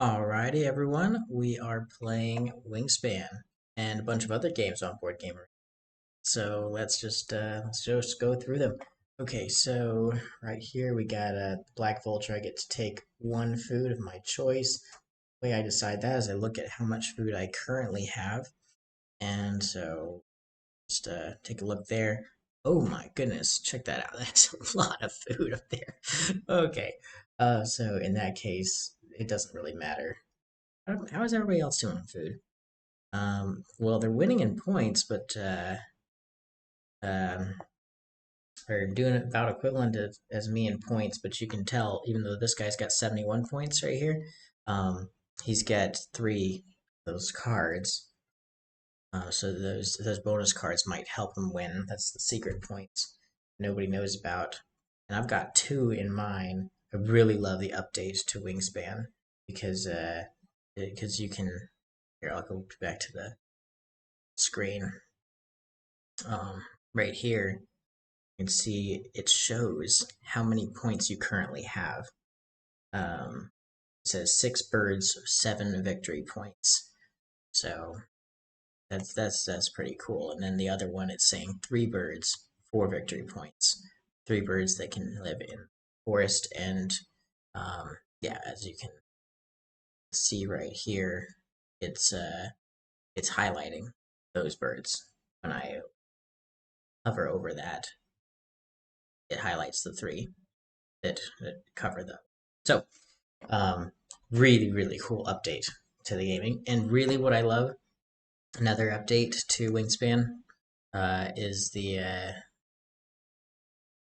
Alrighty, everyone. We are playing Wingspan and a bunch of other games on Board Gamer. So let's just go through them. Okay, so right here we got a Black Vulture. I get to take one food of my choice. The way I decide that is I look at how much food I currently have, and so just take a look there. Oh my goodness, check that out. That's a lot of food up there. Okay, so in that case, it doesn't really matter. How is everybody else doing on food? Well, they're winning in points, but um, they're doing about equivalent as me in points. But you can tell, even though this guy's got 71 points right here, um, he's got three of those cards. So those bonus cards might help him win. That's the secret points nobody knows about. And I've got two in mine. I really love the update to Wingspan because you can. Here, I'll go back to the screen. Um, right here, you can see it shows how many points you currently have. It says 6 birds, 7 victory points. So that's pretty cool. And then the other one, it's saying 3 birds, 4 victory points. 3 birds that can live in forest, and yeah, as you can see right here, it's uh it's highlighting those birds. When I hover over that, it highlights the three that cover them. So, um, really cool update to the gaming. And really, what I love, another update to Wingspan, is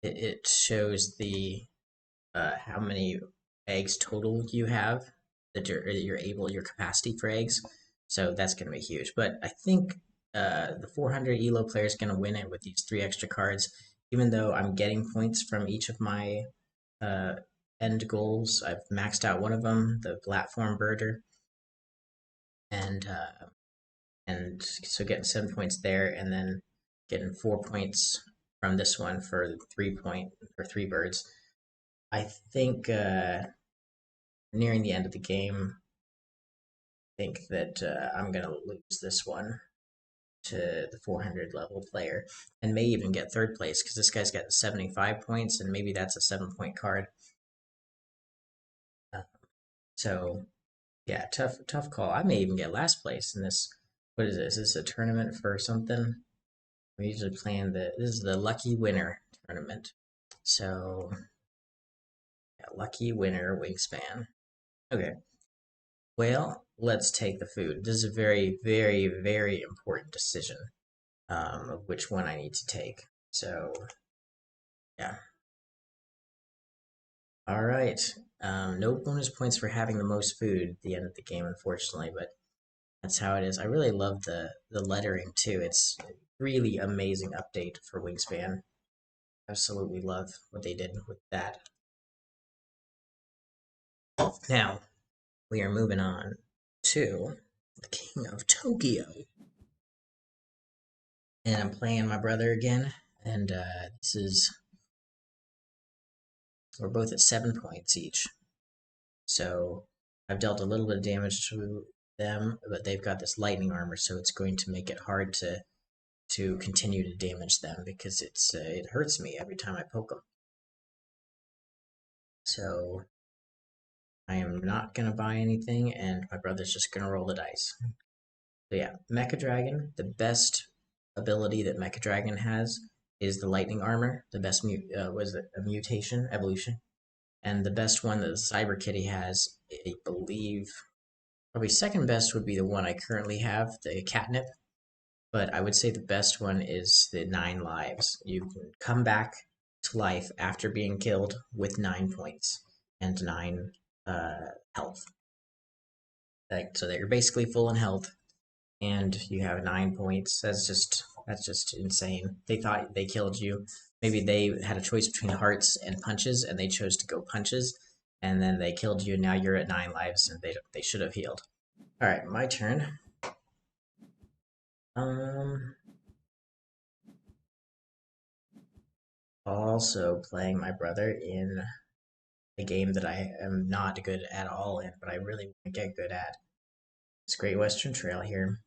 it shows the how many eggs total you have that you're able your capacity for eggs. So that's going to be huge. But I think the 400 Elo player is going to win it with these 3 extra cards. Even though I'm getting points from each of my uh, end goals, I've maxed out one of them, the platform birder, and so getting 7 points there, and then getting 4 points from this one for 3 point or 3 birds. I think nearing the end of the game, I think that I'm gonna lose this one to the 400 level player, and may even get third place because this guy's got 75 points, and maybe that's a 7 point card. Uh, so yeah, tough call. I may even get last place in this. What is this? Is this a tournament for something? We're usually playing this is the lucky winner tournament. So yeah, lucky winner Wingspan. Okay. Well, let's take the food. This is a very important decision of which one I need to take. So yeah. All right. No bonus points for having the most food at the end of the game, unfortunately, but that's how it is. I really love the lettering too. It's a really amazing update for Wingspan. Absolutely love what they did with that. Now we are moving on to the King of Tokyo, and I'm playing my brother again. And this is we're both at 7 points each. So I've dealt a little bit of damage to them, but they've got this lightning armor, so it's going to make it hard to continue to damage them because it hurts me every time I poke them. So I am not gonna buy anything, and my brother's just gonna roll the dice. So yeah, Mecha Dragon. The best ability that Mecha Dragon has is the lightning armor. The best was it a mutation evolution, and the best one that the Cyber Kitty has, I believe. Probably second best would be the one I currently have, the catnip. But I would say the best one is the 9 lives. You can come back to life after being killed with 9 points and 9 health. Like so that you're basically full in health and you have 9 points. That's just insane. They thought they killed you. Maybe they had a choice between hearts and punches, and they chose to go punches, and then they killed you. And now you're at 9 lives, and they should have healed. All right, my turn. Um, Also playing my brother in a game that I am not good at all in, but I really want to get good at. It's Great Western Trail here.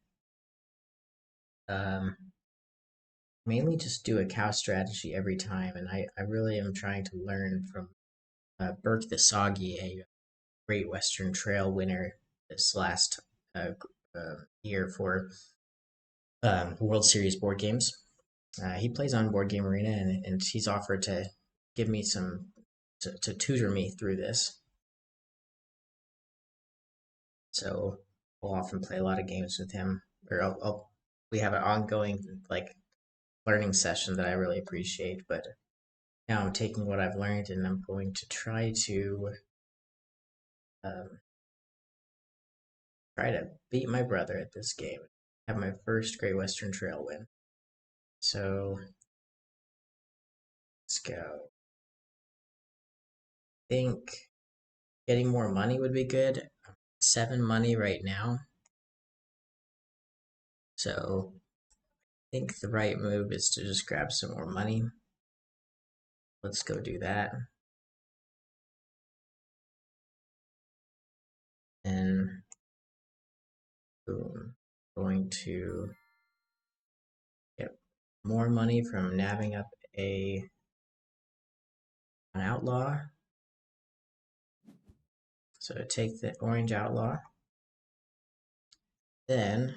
Mainly just do a cow strategy every time, and I really am trying to learn from Burke the Soggy, a Great Western Trail winner this last year for World Series board games. He plays on Board Game Arena, and he's offered to give me some to tutor me through this. So we'll often play a lot of games with him, or we have an ongoing like learning session that I really appreciate. But now I'm taking what I've learned and I'm going to um, try to beat my brother at this game. Have my first Great Western Trail win. So let's go. I think getting more money would be good. 7 money right now. So I think the right move is to just grab some more money. Let's go do that. And boom, going to get more money from nabbing up an outlaw. So take the orange outlaw. Then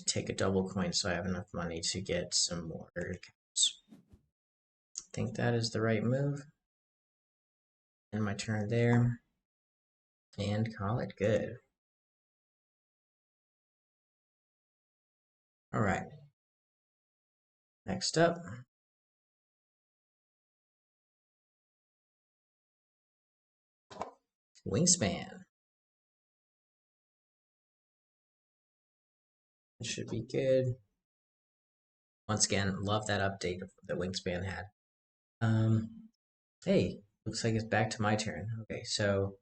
take a double coin so I have enough money to get some more cows. I think that is the right move. End my turn there. And call it good. Alright. Next up. Wingspan. It should be good. Once again, love that update that Wingspan had. Hey, looks like it's back to my turn. Okay, so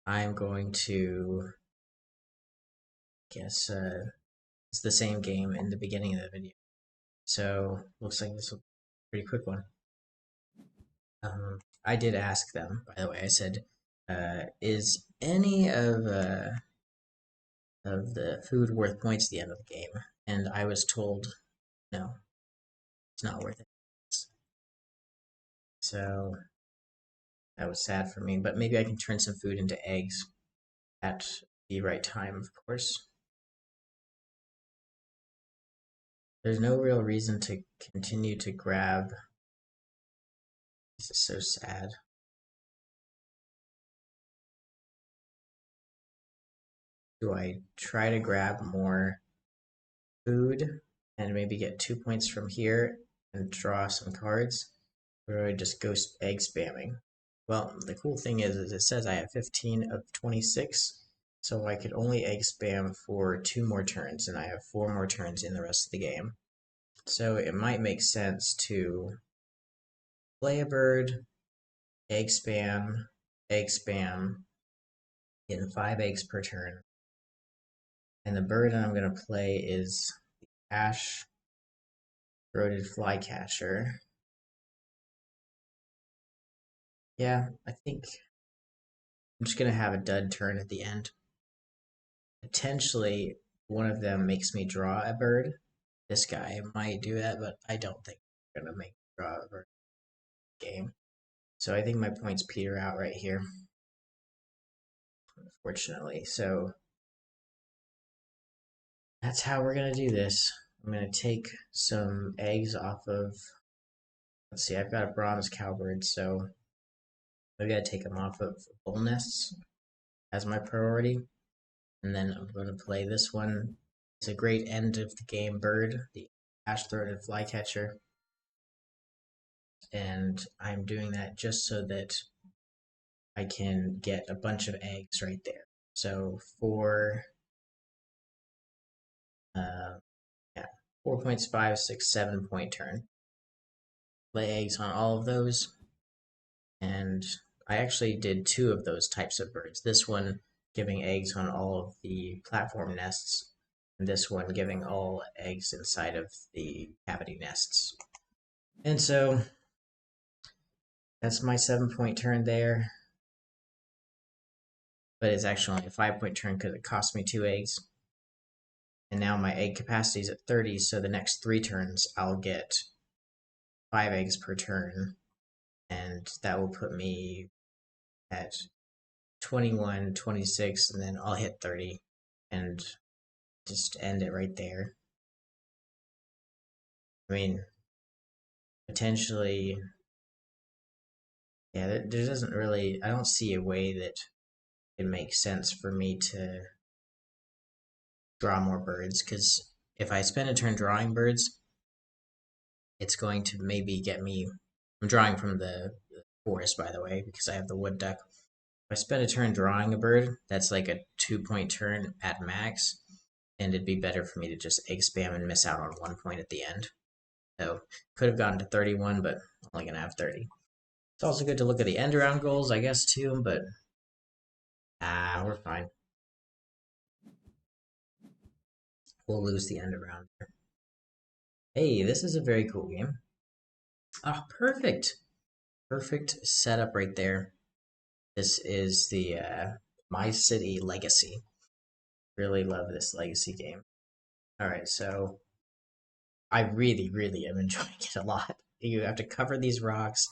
I'm going to guess it's the same game in the beginning of the video. So looks like this will be a pretty quick one. I did ask them, by the way. I said, "Is any of the food worth points at the end of the game?" And I was told, "No, it's not worth it." So that was sad for me. But maybe I can turn some food into eggs at the right time, of course. There's no real reason to continue to grab. This is so sad. Do I try to grab more food and maybe get 2 points from here and draw some cards? Or do I just go egg spamming? Well, the cool thing is it says I have 15 of 26, so I could only egg spam for 2 more turns, and I have 4 more turns in the rest of the game. So it might make sense to play a bird, egg spam, getting 5 eggs per turn. And the bird I'm going to play is the ash-throated flycatcher. Yeah, I think I'm just going to have a dud turn at the end. Potentially, one of them makes me draw a bird. This guy might do that, but I don't think I'm going to make me draw a bird game. So I think my points peter out right here, unfortunately. So that's how we're going to do this. I'm going to take some eggs off of, let's see, I've got a bronze cowbird, so I've got to take them off of bull nests as my priority. And then I'm going to play this one. It's a great end of the game bird, the ash-throated flycatcher. And I'm doing that just so that I can get a bunch of eggs right there. So yeah, 4 points, 5, 6, 7 point turn. Lay eggs on all of those. And I actually did 2 of those types of birds. This one giving eggs on all of the platform nests, and this one giving all eggs inside of the cavity nests. And so That's my 7-point turn there. But it's actually only a 5-point turn because it cost me 2 eggs. And now my egg capacity is at 30, so the next 3 turns I'll get 5 eggs per turn. And that will put me at 21, 26, and then I'll hit 30 and just end it right there. I mean, potentially, yeah, there doesn't really, I don't see a way that it makes sense for me to draw more birds, because if I spend a turn drawing birds, it's going to maybe get me, I'm drawing from the forest, by the way, because I have the wood duck. If I spend a turn drawing a bird, that's like a 2-point turn at max, and it'd be better for me to just egg spam and miss out on 1 point at the end. So could have gotten to 31, but only gonna have 30. It's also good to look at the end around goals, I guess, too, but we're fine. We'll lose the end around. Hey, this is a very cool game. Ah, perfect. Perfect setup right there. This is the My City Legacy. Really love this Legacy game. Alright, so I really, really am enjoying it a lot. You have to cover these rocks,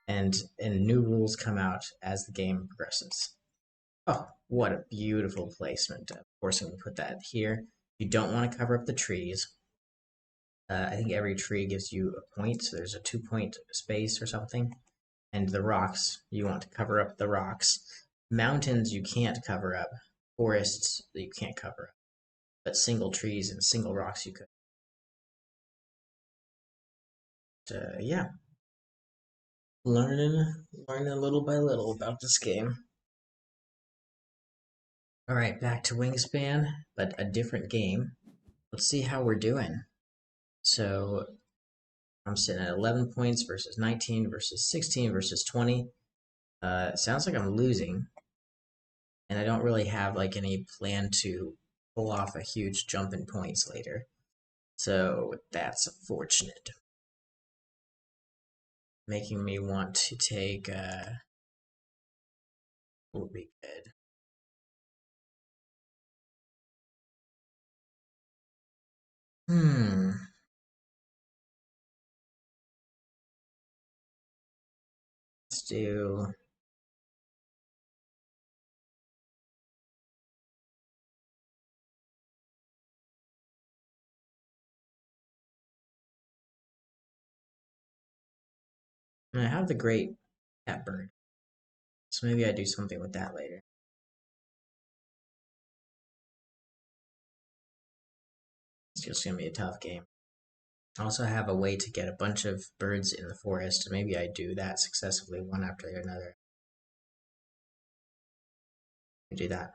and new rules come out as the game progresses. Oh, what a beautiful placement. Of course, I'm going to put that here. You don't want to cover up the trees. I think every tree gives you a point, so there's a 2-point space or something. And the rocks, you want to cover up the rocks. Mountains you can't cover up. Forests you can't cover up. But single trees and single rocks you could. Yeah, learning little by little about this game. All right, back to Wingspan, but a different game. Let's see how we're doing. So I'm sitting at 11 points versus 19 versus 16 versus 20. It sounds like I'm losing, and I don't really have like any plan to pull off a huge jump in points later. So that's unfortunate. Making me want to take would be good. Let's do I have the great cat bird. So maybe I do something with that later. It's just gonna be a tough game. I also have a way to get a bunch of birds in the forest, and maybe I do that successively one after another. I do that.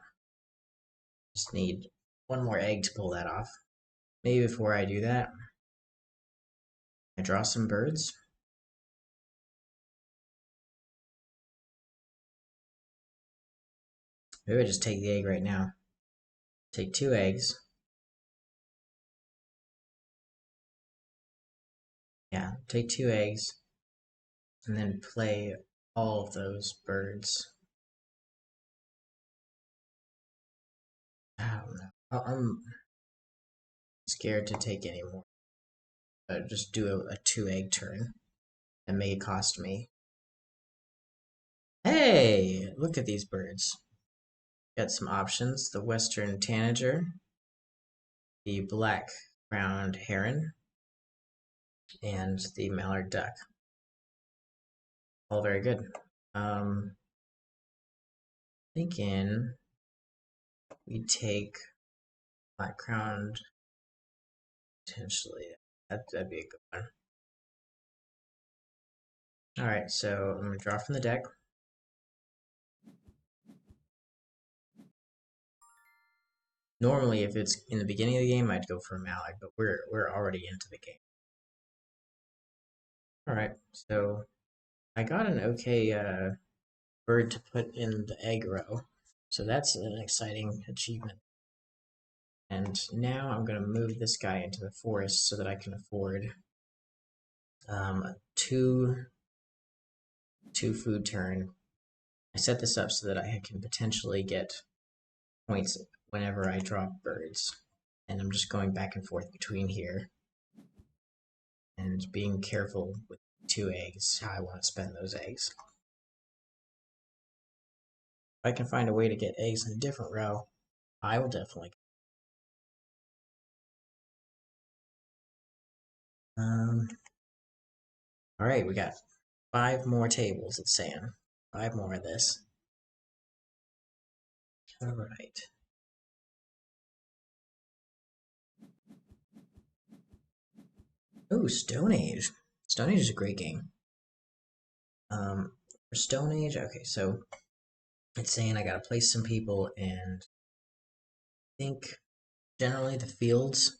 Just need one more egg to pull that off. Maybe before I do that, I draw some birds. Maybe I just take the egg right now. Take 2 eggs. Yeah, take 2 eggs, and then play all of those birds. I don't know. I'm scared to take any more. Just do a 2-egg turn. It may cost me. Hey, look at these birds. Got some options. The western tanager, the black-crowned heron, and the mallard duck. All very good. Thinking we take black-crowned potentially. That'd be a good one. Alright, so I'm going to draw from the deck. Normally, if it's in the beginning of the game, I'd go for a mallard, but we're already into the game. Alright, so I got an okay bird to put in the egg row, so that's an exciting achievement. And now I'm going to move this guy into the forest so that I can afford 2 2 food turn. I set this up so that I can potentially get points whenever I drop birds. And I'm just going back and forth between here and being careful with 2 eggs, how I want to spend those eggs. If I can find a way to get eggs in a different row, I will definitely. All right, we got 5 more tables, it's saying. 5 more of this. All right. Ooh, Stone Age. Stone Age is a great game. For Stone Age, okay, so it's saying I gotta place some people, and I think generally the fields,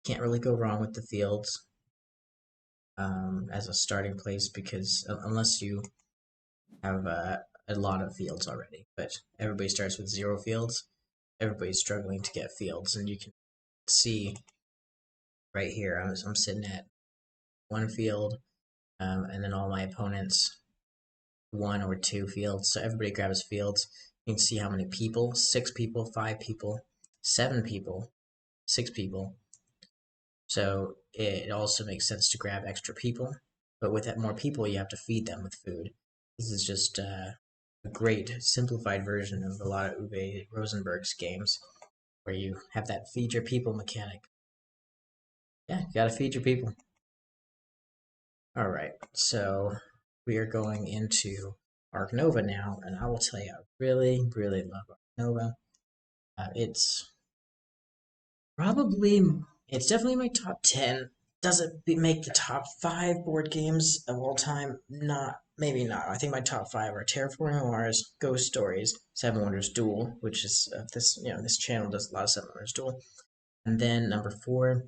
can't really go wrong with the fields as a starting place, because unless you have a lot of fields already, but everybody starts with 0 fields. Everybody's struggling to get fields, and you can see right here, I'm sitting at 1 field, and then all my opponents 1 or 2 fields. So everybody grabs fields. You can see how many people: 6 people, 5 people, 7 people, 6 people. So it also makes sense to grab extra people, but with that more people, you have to feed them with food. This is just a great simplified version of a lot of Uwe Rosenberg's games, where you have that feed your people mechanic. Yeah, you gotta feed your people. All right, so we are going into Ark Nova now, and I will tell you, I really, really love Ark Nova. It's probably, it's definitely my top 10. Does it make the top 5 board games of all time? Not, maybe not. I think my top 5 are Terraforming Mars, Ghost Stories, Seven Wonders Duel, which is this channel does a lot of Seven Wonders Duel, and then number 4,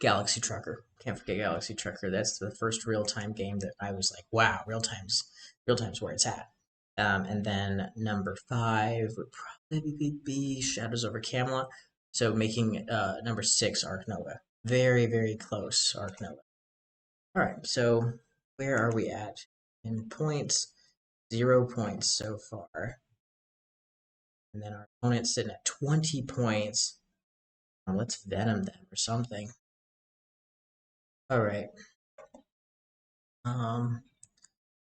Galaxy Trucker. Can't forget Galaxy Trucker. That's the first real-time game that I was like, wow, real time's where it's at. And then number 5 would probably be Shadows over Camelot. So making number 6 Ark Nova. Very, very close Ark Nova. All right, so where are we at in points? 0 points so far. And then our opponent's sitting at 20 points. Oh, let's Venom them or something. All right.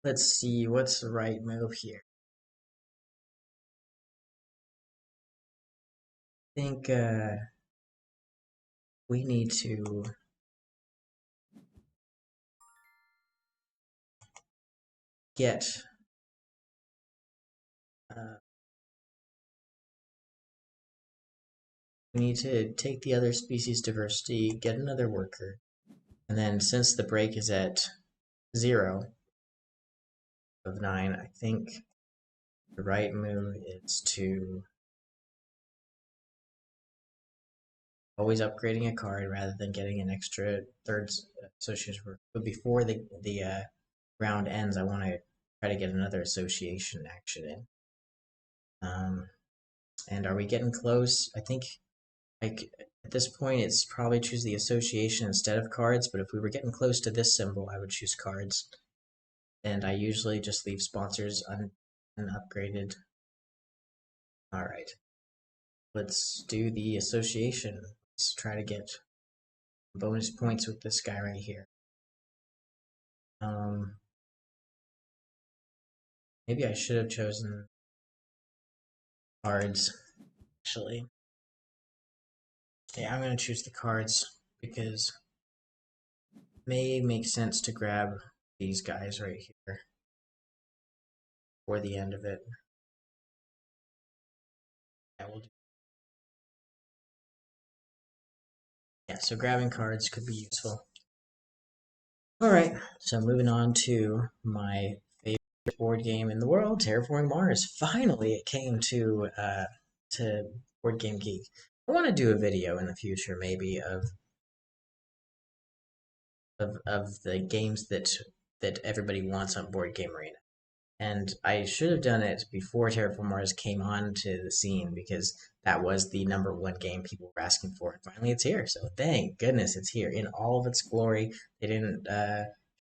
Let's see, what's the right move here? I think we need to get we need to take the other species diversity, get another worker, and then since the break is at 0 of 9, I think the right move is to always upgrading a card rather than getting an extra third association work. But before the round ends, I want to try to get another association action in. And are we getting close? I think like at this point, it's probably choose the association instead of cards, but if we were getting close to this symbol, I would choose cards. And I usually just leave sponsors unupgraded. All right. Let's do the association. Let's try to get bonus points with this guy right here. Maybe I should have chosen cards, actually. Yeah, I'm going to choose the cards because it may make sense to grab these guys right here for the end of it. Yeah, we'll do. Yeah, so grabbing cards could be useful. Alright, so moving on to my favorite board game in the world, Terraforming Mars. Finally, it came to Board Game Geek. I want to do a video in the future, maybe, of the games that everybody wants on Board Game Arena. And I should have done it before Terraform Mars came onto the scene because that was the #1 game people were asking for. And finally, it's here. So thank goodness it's here in all of its glory. They didn't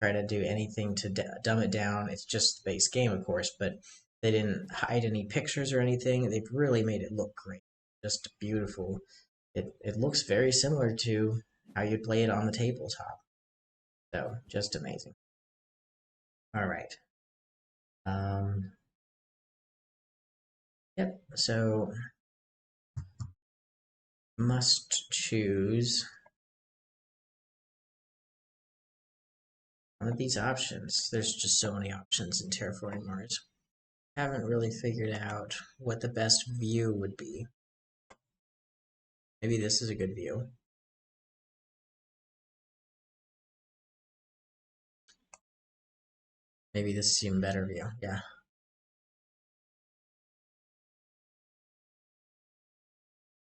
try to do anything to dumb it down. It's just the base game, of course, but they didn't hide any pictures or anything. They've really made it look great, just beautiful. It looks very similar to how you'd play it on the tabletop. So just amazing. All right. Um, yep. So must choose one of these options. There's just so many options in Terraforming Mars. Haven't really figured out what the best view would be. Maybe this is a good view. Maybe this is even better view. Yeah.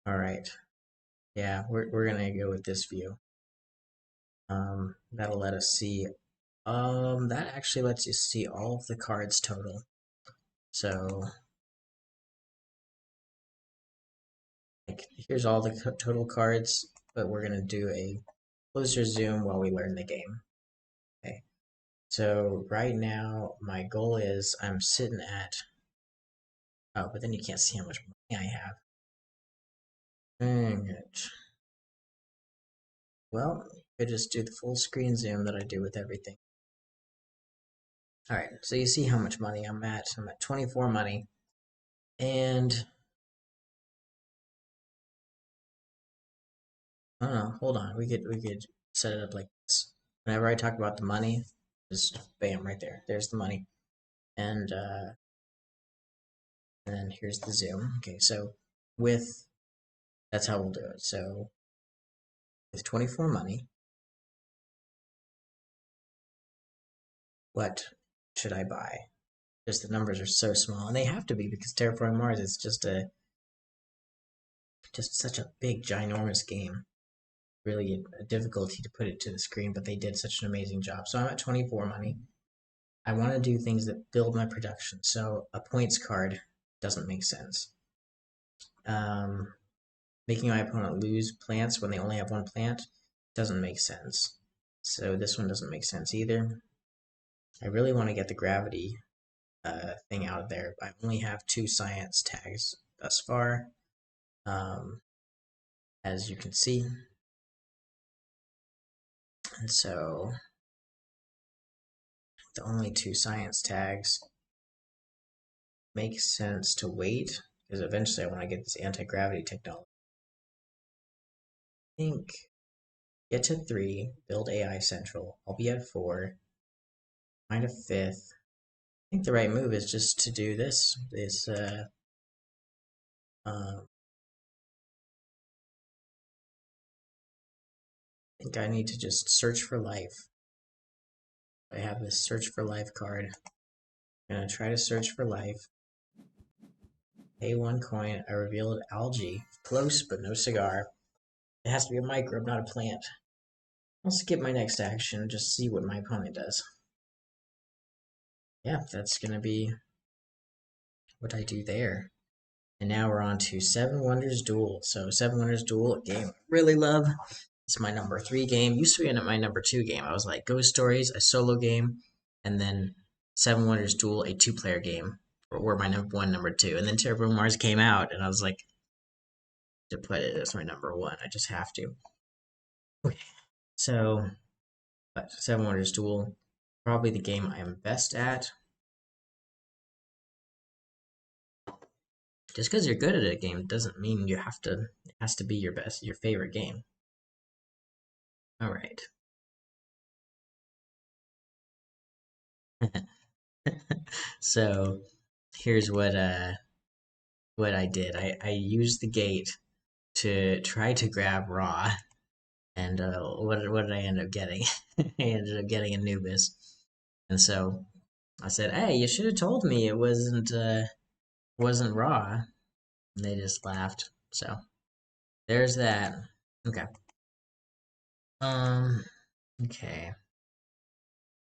All right. Yeah, we're gonna go with this view. That'll let us see. That actually lets you see all of the cards total. So, like, here's all the total cards, but we're gonna do a closer zoom while we learn the game. Okay. So right now, my goal is I'm sitting at. Oh, but then you can't see how much money I have. Dang it. Well, I just do the full screen zoom that I do with everything. All right, so you see how much money I'm at. I'm at 24 money, and I don't know. Hold on, we could set it up like this. Whenever I talk about the money, just bam, right there. There's the money, and then here's the zoom. Okay, so with that's how we'll do it. So with 24 money, what should I buy? Just the numbers are so small, and they have to be because Terraforming Mars is just such a big, ginormous game. Really a difficulty to put it to the screen, but they did such an amazing job. So I'm at 24 money. I want to do things that build my production. So a points card doesn't make sense. Um, Making my opponent lose plants when they only have one plant doesn't make sense. So this one doesn't make sense either. I really want to get the gravity thing out of there. I only have 2 science tags thus far, um, as you can see. And so the only 2 science tags makes sense to wait because eventually I want to get this anti-gravity technology. I think get to 3, build AI Central. I'll be at 4, find a 5th. I think the right move is just to do this. I think I need to just search for life. I have this search for life card. I'm gonna try to search for life. Pay 1 coin. I revealed algae. Close, but no cigar. It has to be a microbe, not a plant. I'll skip my next action, just see what my opponent does. Yeah, that's gonna be what I do there. And now we're on to Seven Wonders Duel. So Seven Wonders Duel, a game I really love. It's my number 3 game. Used to be my number 2 game. I was like Ghost Stories, a solo game, and then Seven Wonders Duel, a 2-player game, were my number 1, number 2. And then Terraforming Mars came out, and I was like, to put it as my number 1. I just have to. Okay. So, Seven Wonders Duel, probably the game I am best at. Just because you're good at a game doesn't mean you have to. It has to be your favorite game. All right. So here's what I did. I used the gate to try to grab Raw, and what did I end up getting? I ended up getting Anubis, and so I said, "Hey, you should have told me it wasn't Raw." And they just laughed. So there's that. Okay. Um. Okay.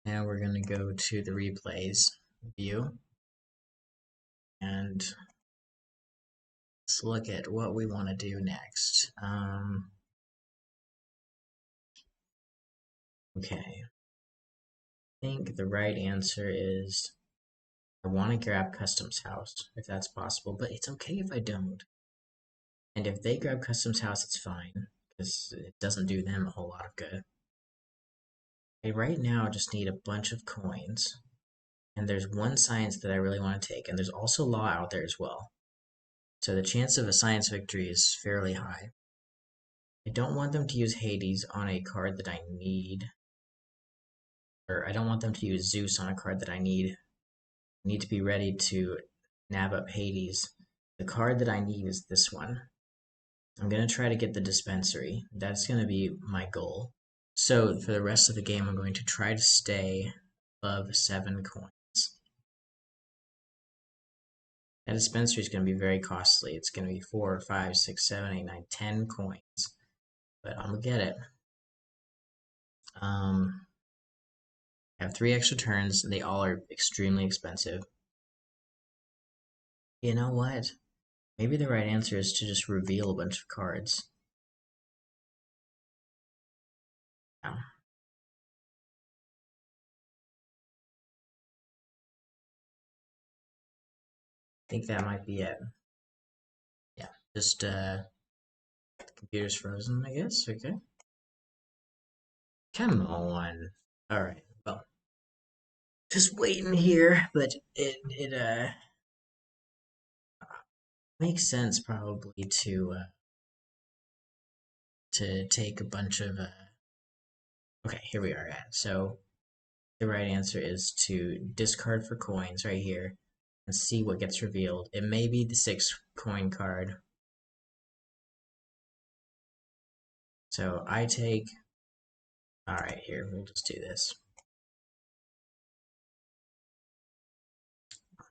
Now we're gonna go to the replays view, and let's look at what we want to do next. Okay. think the right answer is I want to grab Customs House, if that's possible, but it's okay if I don't. And if they grab Customs House, it's fine, because it doesn't do them a whole lot of good. I right now just need a bunch of coins, and there's one science that I really want to take, and there's also law out there as well. So the chance of a science victory is fairly high. I don't want them to use Hades on a card that I need, or I don't want them to use Zeus on a card that I need. I need to be ready to nab up Hades. The card that I need is this one. I'm going to try to get the dispensary. That's going to be my goal. So for the rest of the game, I'm going to try to stay above 7 coins. That dispensary is going to be very costly. It's going to be 4, 5, 6, 7, 8, 9, 10 coins. But I'm going to get it. I have 3 extra turns. They all are extremely expensive. You know what? Maybe the right answer is to just reveal a bunch of cards. Yeah. I think that might be it. Yeah, just the computer's frozen, I guess. Okay. Come on. All right. Well, just waiting here, but it makes sense probably to take a bunch of okay, here we are at. So the right answer is to discard for coins right here and see what gets revealed. It may be the 6 coin card. So I take, all right, here, we'll just do this.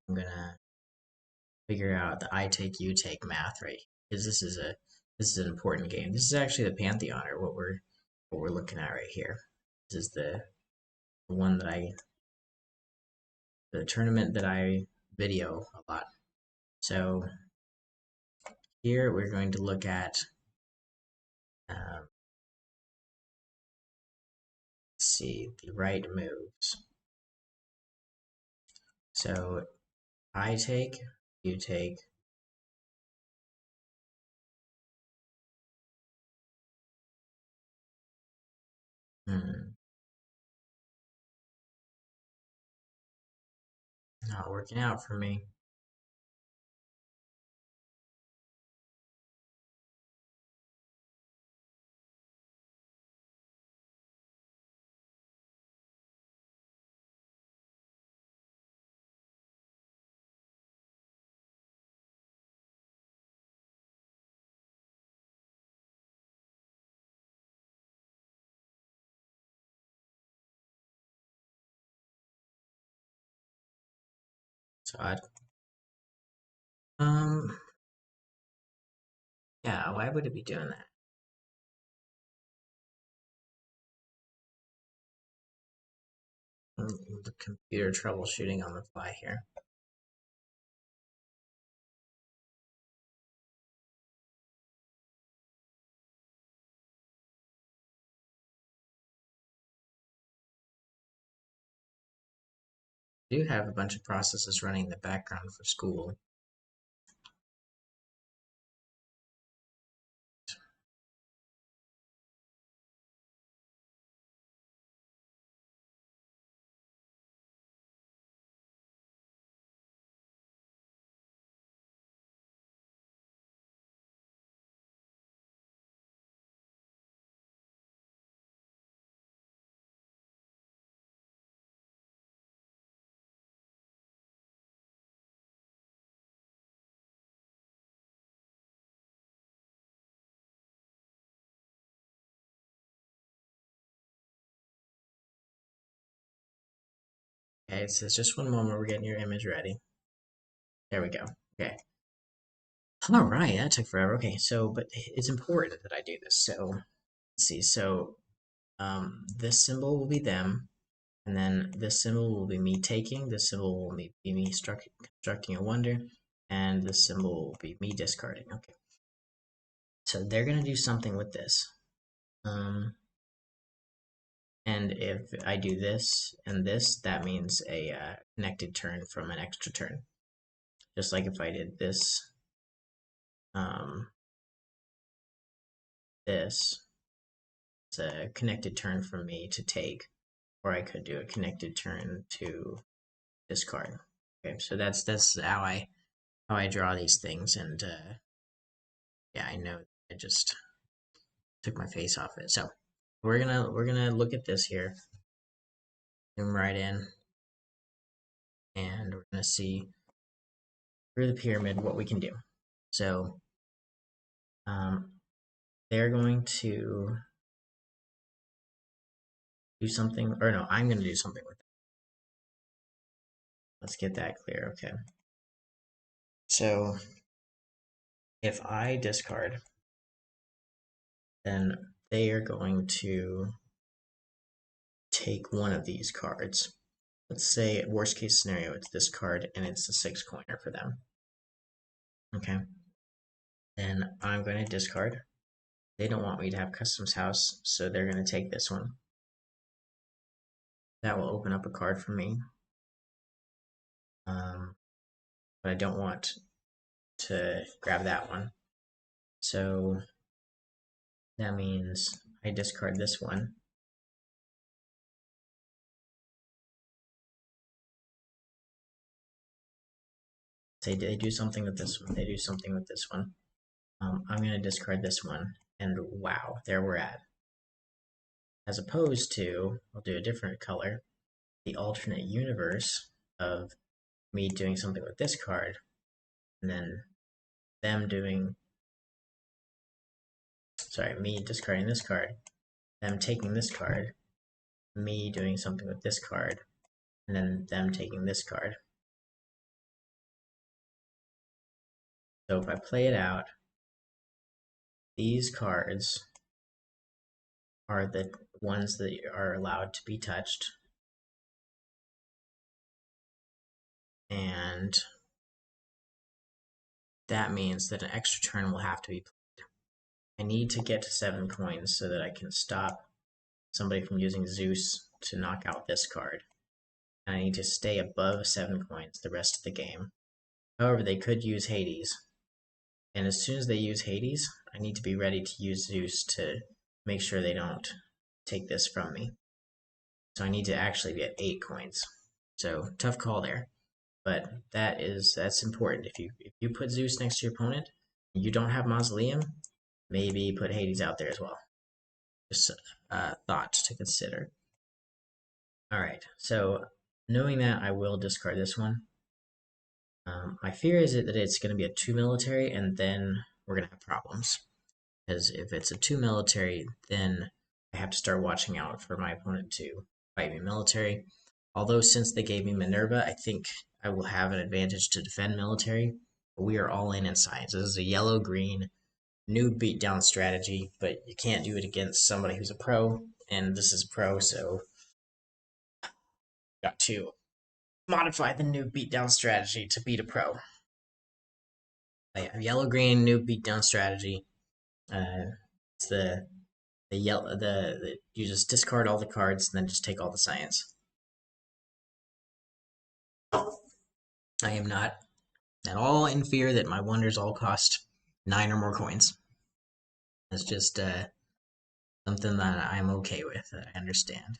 I'm gonna figure out the I take, you take math right here, because this is an important game. This is actually the Pantheon, or what we're looking at right here. This is the one that the tournament that I video a lot. So here we're going to look at let's see, the right moves. So I take, you take, not working out for me. So I, um, yeah, why would it be doing that? The computer troubleshooting on the fly here. I do have a bunch of processes running in the background for school. Okay, it says just one moment, we're getting your image ready. There we go. Okay. All right, that took forever. Okay, so, but it's important that I do this. So, let's see. So, this symbol will be them, and then this symbol will be me taking, this symbol will be me constructing a wonder, and this symbol will be me discarding. Okay. So they're gonna do something with this. And if I do this and this, that means a connected turn from an extra turn. Just like if I did this, um, this, it's a connected turn from me to take, or I could do a connected turn to discard. Okay, so that's how I draw these things, and yeah, I know I just took my face off it. So we're gonna look at this here, zoom right in, and we're gonna see through the pyramid what we can do. So um, they're going to do something, or no, I'm going to do something with it. Let's get that clear. Okay. So if I discard, then they are going to take one of these cards. Let's say worst case scenario, it's this card and it's a 6-coiner for them. Okay. Then I'm going to discard. They don't want me to have Customs House, so they're going to take this one. That will open up a card for me. But I don't want to grab that one. So that means I discard this one. Say they do something with this one, they do something with this one. I'm going to discard this one, and wow, there we're at. As opposed to, I'll do a different color, the alternate universe of me doing something with this card, and then them doing, sorry, me discarding this card, them taking this card, me doing something with this card, and then them taking this card. So if I play it out, these cards are the ones that are allowed to be touched. And that means that an extra turn will have to be played. I need to get to 7 coins so that I can stop somebody from using Zeus to knock out this card. And I need to stay above 7 coins the rest of the game. However, they could use Hades. And as soon as they use Hades, I need to be ready to use Zeus to make sure they don't take this from me. So I need to actually be at 8 coins. So tough call there. But that's important. If you put Zeus next to your opponent and you don't have Mausoleum, maybe put Hades out there as well. Just a thought to consider. All right, so knowing that, I will discard this one. My fear is that it's going to be a 2 military, and then we're going to have problems. Because if it's a 2 military, then I have to start watching out for my opponent to fight me military. Although since they gave me Minerva, I think I will have an advantage to defend military. But we are all in science. This is a yellow-green new beatdown strategy, but you can't do it against somebody who's a pro, and this is pro, so got to modify the new beatdown strategy to beat a pro. I have yellow-green new beatdown strategy. It's the yellow the you just discard all the cards and then just take all the science. I am not at all in fear that my wonders all cost 9 or more coins. It's just something that I'm okay with, that I understand.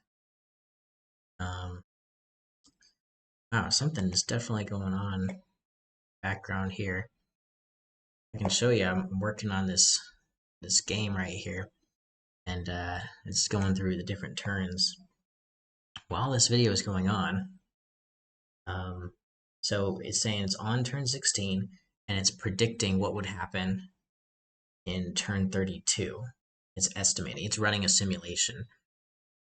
Wow, something is definitely going on background here. I can show you. I'm working on this game right here, and it's going through the different turns while this video is going on. So it's saying it's on turn 16, and it's predicting what would happen in turn 32. It's estimating. It's running a simulation,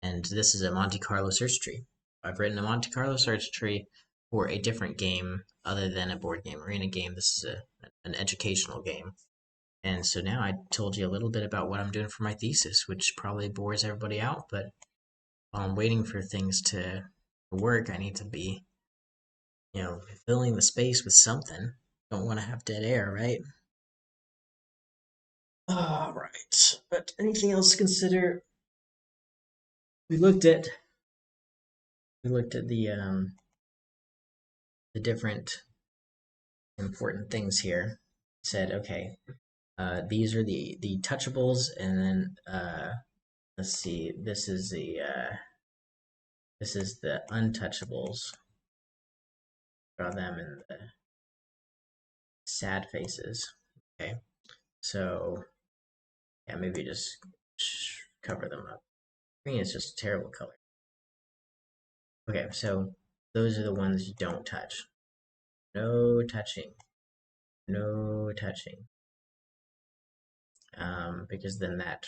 and this is a Monte Carlo search tree. I've written a Monte Carlo search tree for a different game other than a board game arena game. This is an educational game. And so now I told you a little bit about what I'm doing for my thesis, which probably bores everybody out, but while I'm waiting for things to work, I need to be, filling the space with something. Don't want to have dead air, right? All right. But anything else to consider? we looked at the different important things here. Said, okay, these are the touchables, and then let's see, this is the untouchables. Draw them in the sad faces. Okay, so yeah, maybe just cover them up. Green is just a terrible color. Okay, so those are the ones you don't touch. No touching. No touching. Because then that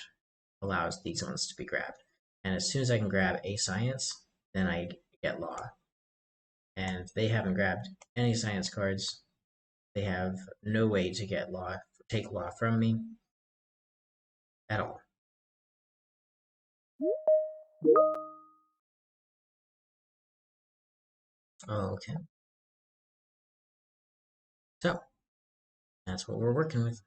allows these ones to be grabbed. And as soon as I can grab a science, then I get law. And they haven't grabbed any science cards. They have no way to get law, take law from me at all. Okay. So that's what we're working with.